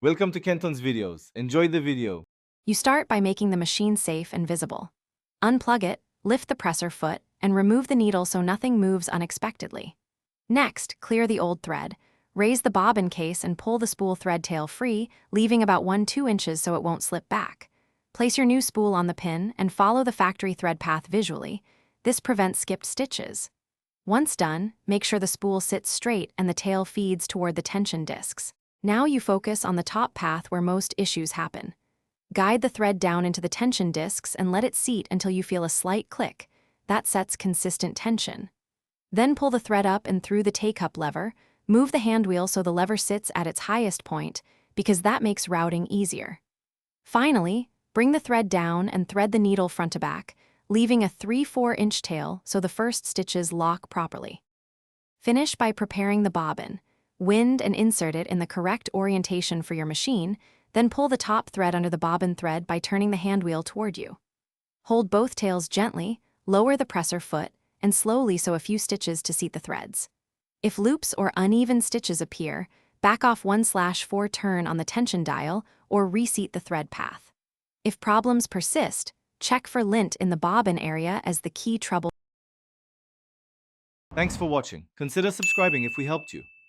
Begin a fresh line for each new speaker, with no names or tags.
Welcome to Kenton's videos. Enjoy the video.
You start by making the machine safe and visible. Unplug it, lift the presser foot, and remove the needle so nothing moves unexpectedly. Next, clear the old thread. Raise the bobbin case and pull the spool thread tail free, leaving about 1–2 inches so it won't slip back. Place your new spool on the pin and follow the factory thread path visually. This prevents skipped stitches. Once done, make sure the spool sits straight and the tail feeds toward the tension discs. Now you focus on the top path where most issues happen. Guide the thread down into the tension discs and let it seat until you feel a slight click. That sets consistent tension. Then pull the thread up and through the take-up lever. Move the hand wheel so the lever sits at its highest point, because that makes routing easier. Finally, bring the thread down and thread the needle front to back, leaving a 3–4 inch tail so the first stitches lock properly. Finish by preparing the bobbin. Wind and insert it in the correct orientation for your machine, then pull the top thread under the bobbin thread by turning the hand wheel toward you. Hold both tails gently, lower the presser foot, and slowly sew a few stitches to seat the threads. If loops or uneven stitches appear, back off 1/4 turn on the tension dial or reseat the thread path. If problems persist, check for lint in the bobbin area as the key trouble.
Thanks for watching. Consider subscribing if we helped you.